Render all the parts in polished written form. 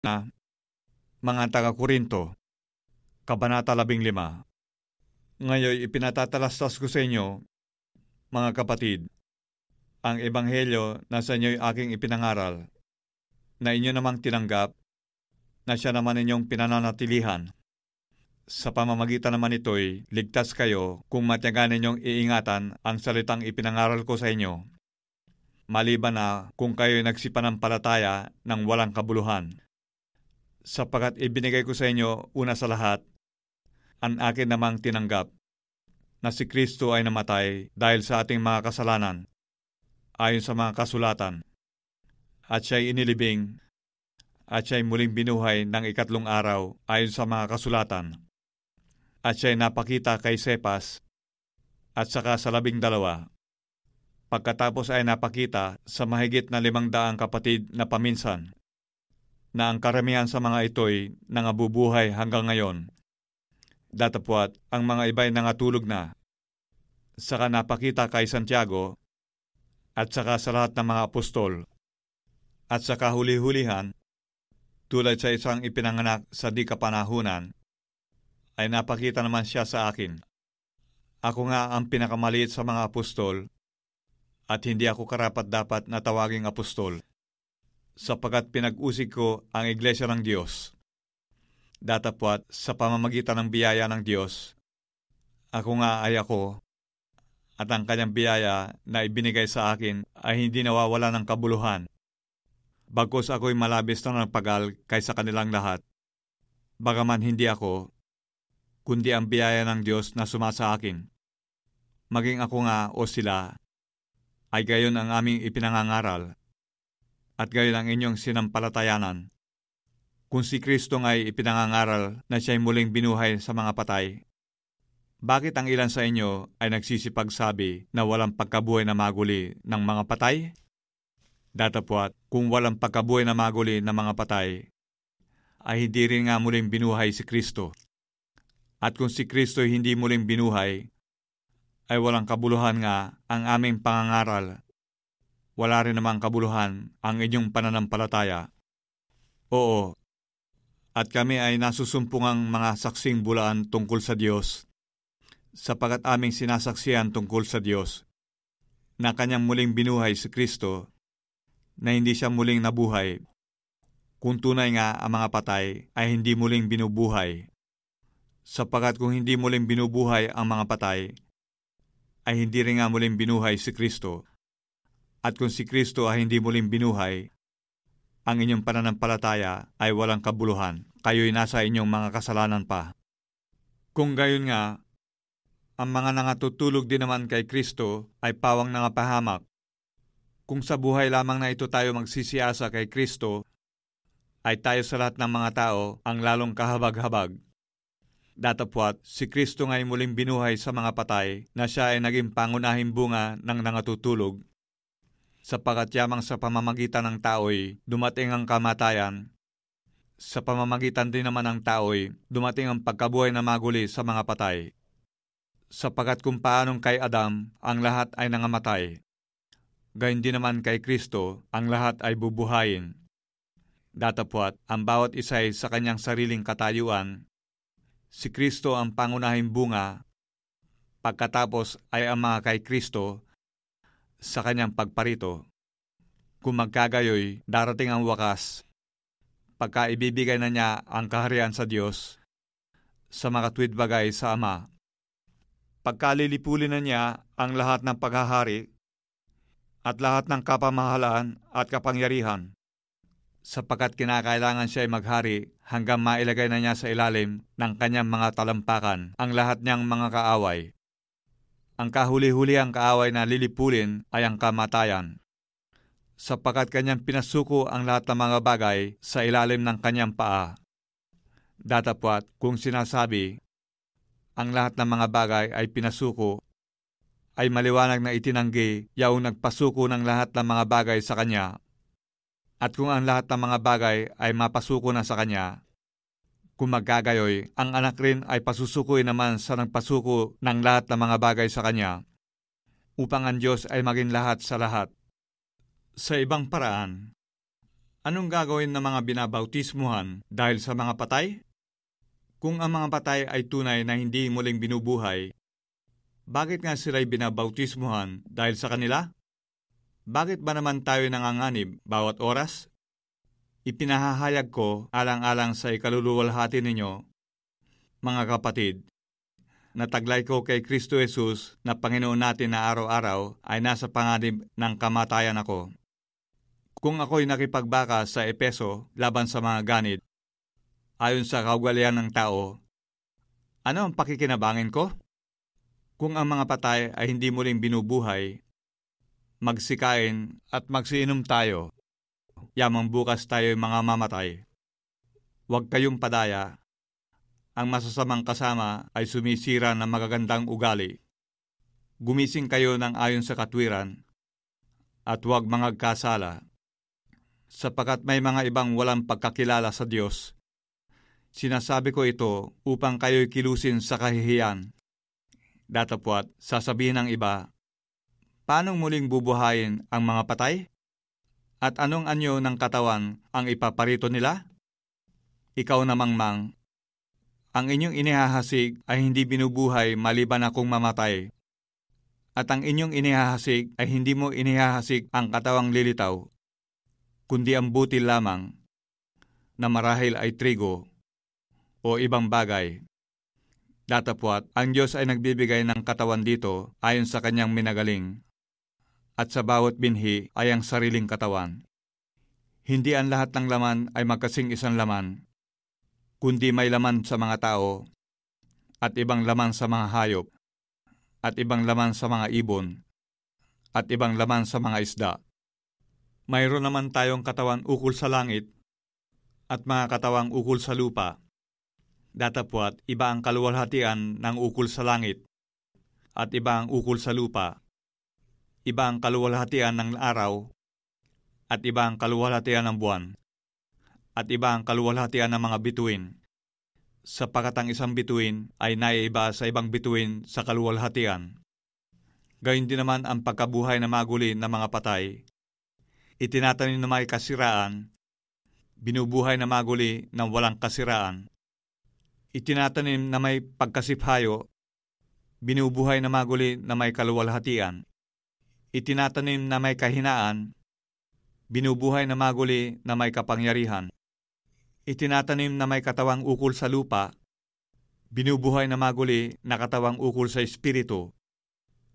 na mga taga-Korinto, Kabanata 15. Ngayon ipinatatalastas ko sa inyo, mga kapatid, ang ebanghelyo na sa inyo'y aking ipinangaral, na inyo namang tinanggap, na siya naman inyong pinananatilihan. Sa pamamagitan naman ito'y ligtas kayo kung matyagan ninyong iingatan ang salitang ipinangaral ko sa inyo, maliban na kung kayo'y nagsipanampalataya ng walang kabuluhan. Sapagkat ibinigay ko sa inyo una sa lahat, ang akin namang tinanggap, na si Kristo ay namatay dahil sa ating mga kasalanan, ayon sa mga kasulatan, at siya'y inilibing, at siya'y muling binuhay ng ikatlong araw ayon sa mga kasulatan, at siya'y napakita kay Cephas, at saka sa 12. Pagkatapos ay napakita sa mahigit na 500 kapatid na paminsan, na ang karamihan sa mga ito'y nangabubuhay hanggang ngayon. Datapwat ang mga iba'y nangatulog na. Saka napakita kay Santiago, at saka sa lahat ng mga apostol, at saka huli-hulihan, tulad sa isang ipinanganak sa di kapanahunan, ay napakita naman siya sa akin. Ako nga ang pinakamaliit sa mga apostol, at hindi ako karapat-dapat na tawaging apostol, sapagkat pinag-usig ko ang iglesia ng Diyos. Datapwat sa pamamagitan ng biyaya ng Diyos, ako nga ay ako, at ang kanyang biyaya na ibinigay sa akin ay hindi nawawala ng kabuluhan. Bagkus ako'y malabis na nagpagal kaysa kanilang lahat. Bagaman hindi ako, kundi ang biyaya ng Diyos na sumasa akin. Maging ako nga o sila, ay gayon ang aming ipinangangaral, at gayon ang inyong sinampalatayanan. Kung si Kristo nga'y ipinangangaral na siya'y muling binuhay sa mga patay, bakit ang ilan sa inyo ay nagsisipagsabi na walang pagkabuhay na maguli ng mga patay? Datapwat, kung walang pagkabuhay na maguli ng mga patay, ay hindi rin nga muling binuhay si Kristo. At kung si Kristo hindi muling binuhay, ay walang kabuluhan nga ang aming pangangaral. Wala rin namang kabuluhan ang inyong pananampalataya. Oo, at kami ay nasusumpungang mga saksing bulaan tungkol sa Diyos, sapagkat aming sinasaksihan tungkol sa Diyos, na kanyang muling binuhay si Kristo, na hindi siya muling nabuhay, kung tunay nga ang mga patay ay hindi muling binubuhay. Sapagkat kung hindi muling binubuhay ang mga patay, ay hindi rin nga muling binuhay si Kristo. At kung si Kristo ay hindi muling binuhay, ang inyong pananampalataya ay walang kabuluhan. Kayo'y nasa inyong mga kasalanan pa. Kung gayon nga, ang mga nangatutulog din naman kay Kristo ay pawang nangapahamak. Kung sa buhay lamang na ito tayo magsisiasa kay Kristo, ay tayo sa lahat ng mga tao ang lalong kahabag-habag. Datapwat, si Kristo nga'y muling binuhay sa mga patay, na siya ay naging pangunahing bunga ng nangatutulog. Sapagkat yamang sa pamamagitan ng tao'y dumating ang kamatayan, sa pamamagitan din naman ng tao'y dumating ang pagkabuhay na maguli sa mga patay. Sapagkat kung paanong kay Adam ang lahat ay nangamatay, gayon din naman kay Kristo ang lahat ay bubuhayin. Datapwat, ang bawat isa'y sa kanyang sariling katayuan, si Kristo ang pangunahing bunga, pagkatapos ay ang mga kay Kristo sa kanyang pagparito. Kung magkagayoy, darating ang wakas, pagka ibibigay na niya ang kaharian sa Diyos, sa makatwid bagay sa Ama. Pagkalilipulin na niya ang lahat ng paghahari, at lahat ng kapamahalaan at kapangyarihan, sapagkat kinakailangan siya ay maghari hanggang mailagay na niya sa ilalim ng kanyang mga talampakan ang lahat niyang mga kaaway. Ang kahuli-hulihang kaaway na lilipulin ay ang kamatayan, sapagkat kanyang pinasuko ang lahat ng mga bagay sa ilalim ng kanyang paa. Datapwat, kung sinasabi, ang lahat ng mga bagay ay pinasuko, ay maliwanag na itinanggi yaong nagpasuko ng lahat ng mga bagay sa kanya. At kung ang lahat ng mga bagay ay mapasuko na sa kanya, kung magkagayoy, ang anak rin ay pasusukuin naman sa nagpasuko ng lahat ng mga bagay sa kanya, upang ang Diyos ay maging lahat sa lahat. Sa ibang paraan, Anong gagawin ng mga binabautismuhan dahil sa mga patay? Kung ang mga patay ay tunay na hindi muling binubuhay, bakit nga sila'y binabautismuhan dahil sa kanila? Bakit ba naman tayo nanganganib bawat oras? Ipinahahayag ko alang-alang sa ikaluluwalhati ninyo, mga kapatid, na taglay ko kay Kristo Jesus na Panginoon natin na araw-araw ay nasa panganib ng kamatayan ako. Kung ako'y nakipagbaka sa Epeso laban sa mga ganid, ayon sa kaugalian ng tao, ano ang pakikinabangin ko? Kung ang mga patay ay hindi muling binubuhay, magsikain at magsiinom tayo, yamang bukas tayo mga mamatay. Huwag kayong padaya. Ang masasamang kasama ay sumisira ng magagandang ugali. Gumising kayo ng ayon sa katwiran at huwag mangagkasala, sapagkat may mga ibang walang pagkakilala sa Diyos. Sinasabi ko ito upang kayo'y kilusin sa kahihiyan. Datapwat, sasabihin ng iba, paanong muling bubuhayin ang mga patay? At anong anyo ng katawan ang ipaparito nila? Ikaw namang mang, ang inyong inihahasig ay hindi binubuhay maliban akong mamatay. At ang inyong inihahasig ay hindi mo inihahasig ang katawang lilitaw, kundi ang butil lamang, na marahil ay trigo o ibang bagay. Datapwat, ang Diyos ay nagbibigay ng katawan dito ayon sa kanyang minagaling, at sa bawat binhi ay ang sariling katawan. Hindi ang lahat ng laman ay magkasing isang laman, kundi may laman sa mga tao, at ibang laman sa mga hayop, at ibang laman sa mga ibon, at ibang laman sa mga isda. Mayroon naman tayong katawan ukol sa langit, at mga katawang ukol sa lupa. Datapwat, iba ang kaluwalhatian ng ukol sa langit, at iba ang ukol sa lupa. Iba ang kaluwalhatian ng araw, at iba ang kaluwalhatian ng buwan, at iba ang kaluwalhatian ng mga bituin, sapagkat ang isang bituin ay naiiba sa ibang bituin sa kaluwalhatian. Gayon din naman ang pagkabuhay na maguli ng mga patay. Itinatanim na may kasiraan, binubuhay na maguli ng walang kasiraan. Itinatanim na may pagkasiphayo, binubuhay na maguli na may kaluwalhatian. Itinatanim na may kahinaan, binubuhay na maguli na may kapangyarihan. Itinatanim na may katawang ukol sa lupa, binubuhay na maguli na katawang ukol sa espiritu.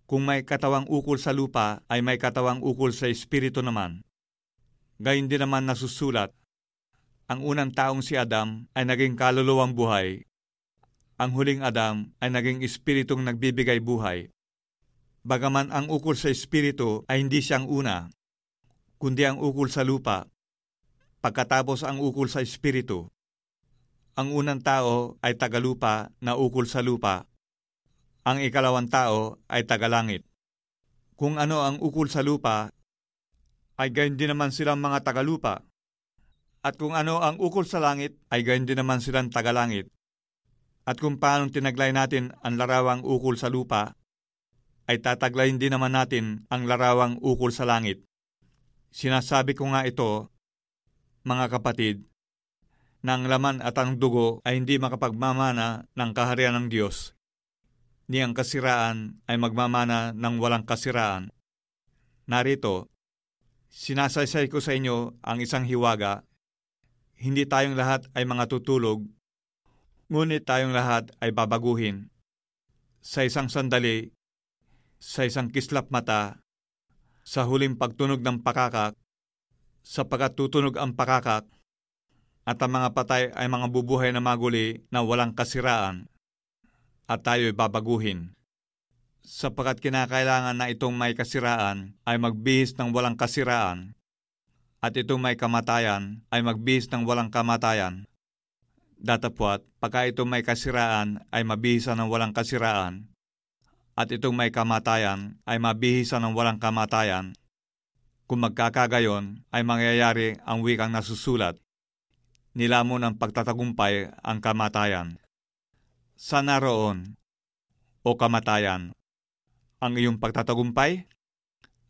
Kung may katawang ukol sa lupa, ay may katawang ukol sa espiritu naman. Gayon din naman nasusulat, ang unang taong si Adam ay naging kaluluwang buhay. Ang huling Adam ay naging espiritong nagbibigay buhay. Bagaman ang ukol sa espiritu ay hindi siyang una, kundi ang ukol sa lupa, pagkatapos ang ukol sa espiritu. Ang unang tao ay tagalupa na ukol sa lupa. Ang ikalawang tao ay tagalangit. Kung ano ang ukol sa lupa, ay gayon din naman silang mga tagalupa. At kung ano ang ukol sa langit, ay gayon din naman silang tagalangit. At kung paanong tinaglay natin ang larawang ukol sa lupa, ay tataglayin din naman natin ang larawang ukol sa langit. Sinasabi ko nga ito, mga kapatid, na ang laman at ang dugo ay hindi makapagmamana ng kaharian ng Diyos, ni ang kasiraan ay magmamana ng walang kasiraan. Narito, sinasaysay ko sa inyo ang isang hiwaga. Hindi tayong lahat ay mga tutulog, ngunit tayong lahat ay babaguhin. Sa isang sandali, sa isang kislap mata, sa huling pagtunog ng pakakak, sapagkat tutunog ang pakakak, at ang mga patay ay mga bubuhay na maguli na walang kasiraan, at tayo'y babaguhin. Sapagkat kinakailangan na itong may kasiraan ay magbihis ng walang kasiraan, at itong may kamatayan ay magbihis ng walang kamatayan. Datapwat, pagka itong may kasiraan ay mabihisan ng walang kasiraan, at itong may kamatayan ay mabihisan ng walang kamatayan. Kung magkakagayon ay mangyayari ang wikang nasusulat, nilamon ng pagtatagumpay ang kamatayan. Saan naroon, o kamatayan, ang iyong pagtatagumpay?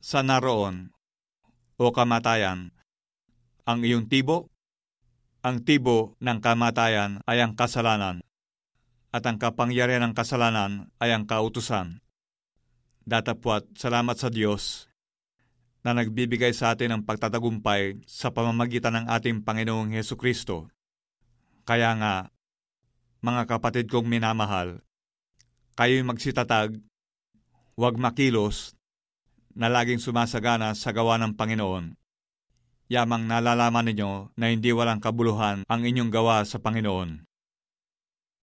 Saan naroon, o kamatayan, ang iyong tibo? Ang tibo ng kamatayan ay ang kasalanan, at ang kapangyarihan ng kasalanan ay ang kautusan. Datapwat salamat sa Diyos na nagbibigay sa atin ng pagtatagumpay sa pamamagitan ng ating Panginoong Hesukristo. Kaya nga, mga kapatid kong minamahal, kayo'y magsitatag, huwag makilos, na laging sumasagana sa gawa ng Panginoon. Yamang nalalaman ninyo na hindi walang kabuluhan ang inyong gawa sa Panginoon.